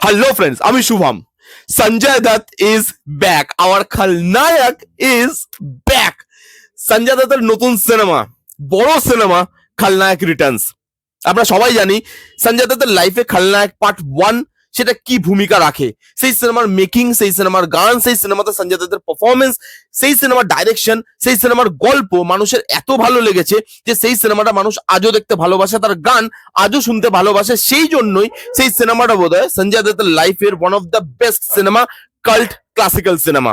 Hello friends, আমি Shubham. Sanjay Dutt is back, our Khalnayak is back. Sanjay দত্তের নতুন সিনেমা, বড় সিনেমা খলনায়ক রিটার্নস। আমরা সবাই জানি সঞ্জয় দত্তের লাইফে খলনায়ক পার্ট 1 সেটা কি ভূমিকা রাখে, সেই সিনেমার মেকিং, সেই সিনেমার গান, সেই সিনেমাতে সঞ্জয় দত্তের পারফরমেন্স, সেই সিনেমার ডাইরেকশন, সেই সিনেমার গল্প মানুষের এত ভালো লেগেছে যে সেই সিনেমাটা মানুষ আজও দেখতে ভালোবাসে, তার গান আজও শুনতে ভালোবাসে। সেই জন্যই সেই সিনেমাটা বোধহয় সঞ্জয় দত্তের লাইফের one of the best cinema, cult classical cinema.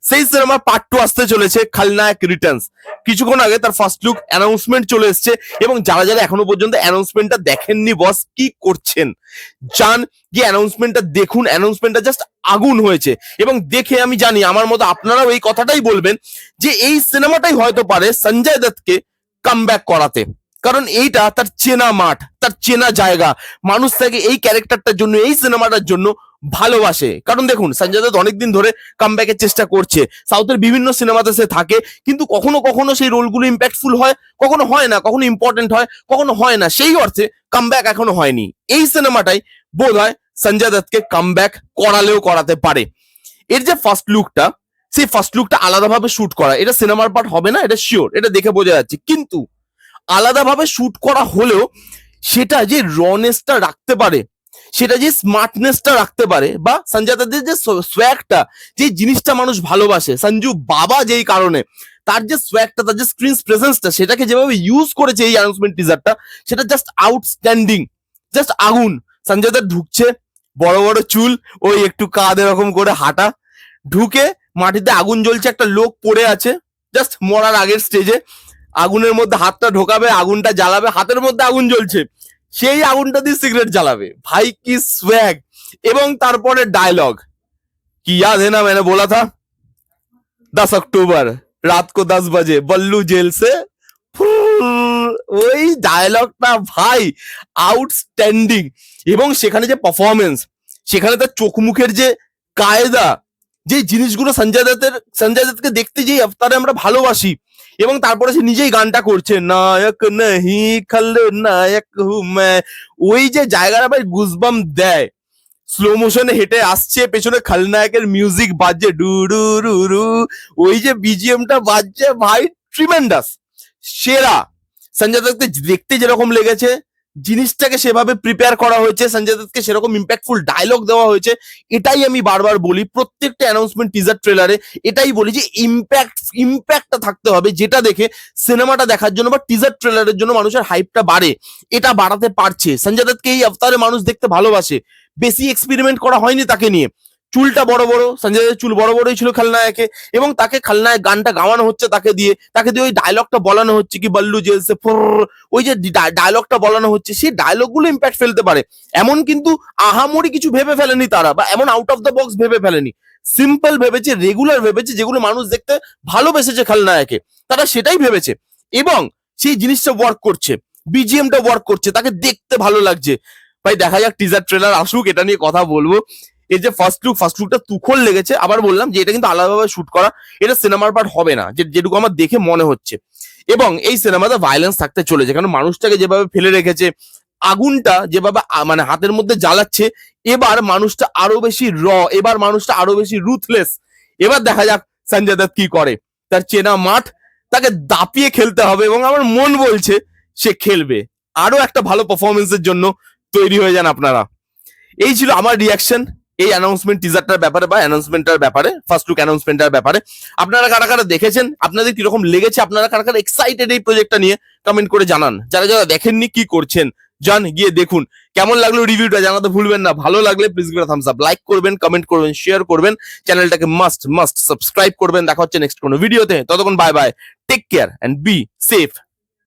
সেই সিনেমার পার্ট 2 আসতে চলেছে, খলনায়ক রিটার্নস। কিছুক্ষণ আগে তার ফার্স্ট লুক অ্যানাউন্সমেন্ট চলে এসেছে এবং যারা যারা এখনো পর্যন্ত অ্যানাউন্সমেন্টটা দেখেননি, বস কি করছেন, যান গিয়ে অ্যানাউন্সমেন্টটা দেখুন। অ্যানাউন্সমেন্টটা জাস্ট আগুন হয়েছে এবং দেখে আমি জানি আমার মতো আপনারাও এই কথাটাই বলবেন যে এই সিনেমাটাই হয়তো পারে সঞ্জয় দত্তকে কামব্যাক করাতে। কারণ এইটা তার চেনা মাঠ, তার চেনা জায়গা। মানুষ তাকে এই ক্যারেক্টারটার জন্য, এই সিনেমাটার জন্য ভালোবাসে। কারণ দেখুন, সঞ্জয় দত্ত অনেকদিন ধরে কামব্যাকের চেষ্টা করছে। সাউথের বিভিন্ন সিনেমাতে সে থাকে, কিন্তু কখনো কখনো সেই রোলগুলো ইম্প্যাক্টফুল হয়, কখনো হয় না, কখনো ইম্পর্টেন্ট হয়, কখনো হয় না। সেই অর্থে কামব্যাক এখনো হয়নি। এই সিনেমাটাই বোধ হয় সঞ্জয় দত্তকে কামব্যাক করালেও করাতে পারে। এর যে ফার্স্ট লুকটা, সেই ফার্স্ট লুকটা আলাদাভাবে শুট করা, এটা সিনেমার পার্ট হবে না, এটা শিওর, এটা দেখে বোঝা যাচ্ছে। কিন্তু আলাদাভাবে শুট করা হলেও সেটা যে রনেসটা রাখতে পারে, সেটা যে স্মার্টনেসটা রাখতে পারে, বা সঞ্জয় দত্তের যে সোয়াগটা, যে জিনিসটা মানুষ ভালোবাসে, সঞ্জু বাবা যেই কারণে তার যে সোয়াগটা, তার যে স্ক্রিন প্রেজেন্সটা, সেটাকে যেভাবে ইউজ করেছে এই অ্যানাউন্সমেন্ট টিজারটা, সেটা জাস্ট আউটস্ট্যান্ডিং, জাস্ট আগুন। সঞ্জয় দত্ত ঢুকছে, বড় বড় চুল, ওই একটু কাঁধ এরকম করে হাঁটা, ঢুকে মাটিতে আগুন জ্বলছে, একটা লোক পড়ে আছে জাস্ট মরার আগের স্টেজে, আগুনের মধ্যে হাতটা ঢোকাবে, আগুনটা জ্বালাবে, হাতের মধ্যে আগুন জ্বলছে, সেই আগুনটা দিয়ে সিগারেট জ্বালাবে। ভাই কি স্ব্যাগ! এবং তারপরে ডায়লগ কি याद है ना, मैंने बोला था 10 अक्टूबर रात को 10 बजे बल्लू जेल से। ওই ডায়লগটা ভাই আউটস্ট্যান্ডিং। এবং সেখানে যে পারফরমেন্স, সেখানে তার চোখ মুখের যে কায়দা, যে জিনিসগুলো সঞ্জয় দত্তকে দেখতে যেই অবতারে আমরা ভালোবাসি, এবং তারপরে সে নিজেই গানটা করছে, নায়ক নহি খলনায়ক হু মে। ওই যে জায়গাটা ভাই গুজবাম দেয়। স্লো মোশনে হেঁটে আসছে, পেছনে খলনায়কের মিউজিক বাজছে, ডু ডু রু রু, ওই যে বিজিএমটা বাজছে ভাই, ট্রিমেন্ডাস, সেরা। সঞ্জয় দত্তকে দেখতে যেরকম লেগেছে, জিনিসটাকে সেভাবে প্রিপেয়ার করা হয়েছে, সঞ্জয় দত্তকে সেরকম ইম্প্যাক্টফুল ডায়লগ দেওয়া হয়েছে। এটাই আমি বারবার বলি প্রত্যেকটা অ্যানাউন্সমেন্ট টিজার ট্রেলারে, এটাই বলি যে ইম্প্যাক্টটা থাকতে হবে, যেটা দেখে সিনেমাটা দেখার জন্য বা টিজার ট্রেলারের জন্য মানুষের হাইপটা বাড়ে। এটা বাড়াতে পারছে। সঞ্জয় দত্তকে এই অবতারে মানুষ দেখতে ভালোবাসে। বেশি এক্সপেরিমেন্ট করা হয়নি তাকে নিয়ে। চুলটা বড় বড়, সঞ্জয় দত্তের চুল বড় বড়ই ছিল খলনায়কে, এবং তাকে খলনায়ক গানটা গাওয়ানো হচ্ছে, তাকে দিয়ে ওই ডায়লগটা বলানো হচ্ছে কি বল্লু জেল সে ফুর, ওই যে ডায়লগটা বলানো হচ্ছে, সেই ডায়লগগুলো ইম্প্যাক্ট ফেলতে পারে। এমন কিন্তু আহামরি কিছু ভেবে ফেলেনি তারা, বা এমন আউট অফ দ্য বক্স ভেবে ফেলেনি। সিম্পল ভেবেছে, রেগুলার ভেবেছে, যেগুলো মানুষ দেখতে ভালোবেসেছে খলনায়কে, তারা সেটাই ভেবেছে। এবং সেই জিনিসটা ওয়ার্ক করছে, বিজিএমটা ওয়ার্ক করছে, তাকে দেখতে ভালো লাগছে। ভাই দেখা যাক, টিজার ট্রেলার আসুক, এটা নিয়ে কথা বলবো। এই যে ফার্স্ট লুকটা তুখোল লেগেছে। আবার বললাম যে এটা কিন্তু আলাদাভাবে শুট করা, এটা সিনেমার পার্ট হবে না, যেটুকু আমার দেখে মনে হচ্ছে। এবং এই সিনেমাতে ভায়োলেন্স থাকতে চলেছে, কারণ মানুষটাকে যেভাবে ফেলে রেখেছে, আগুনটা যেভাবে মানে হাতের মধ্যে জ্বালাচ্ছে, এবার মানুষটা আরো বেশি এবার মানুষটা আরো বেশি রুথলেস। এবার দেখা যাক সঞ্জয় দত্ত কি করে। তার চেনা মাঠ, তাকে দাপিয়ে খেলতে হবে, এবং আমার মন বলছে সে খেলবে। আরো একটা ভালো পারফরমেন্সের জন্য তৈরি হয়ে যান আপনারা। এই ছিল আমার রিয়াকশন এই অ্যানাউন্সমেন্ট টিজারটার ব্যাপারে, বা অ্যানাউন্সমেন্টটার ব্যাপারে, ফার্স্ট লুক অ্যানাউন্সমেন্টটার ব্যাপারে। আপনারা কারা কারা দেখেছেন, আপনাদের কিরকম লেগেছে, আপনারা কারা কারা এক্সাইটেড এই প্রজেক্টটা নিয়ে, কমেন্ট করে জানান। যারা যারা দেখেননি কি করছেন, যান গিয়ে দেখুন। কেমন লাগলো রিভিউটা জানাতে ভুলবেন না। ভালো লাগলে please give Thums up, like করবেন, কমেন্ট করবেন, শেয়ার করবেন, চ্যানেলটাকে মাস্ট সাবস্ক্রাইব করবেন। দেখা হচ্ছে নেক্সট কোনো ভিডিওতে। ততক্ষণ bye bye, take care and be safe.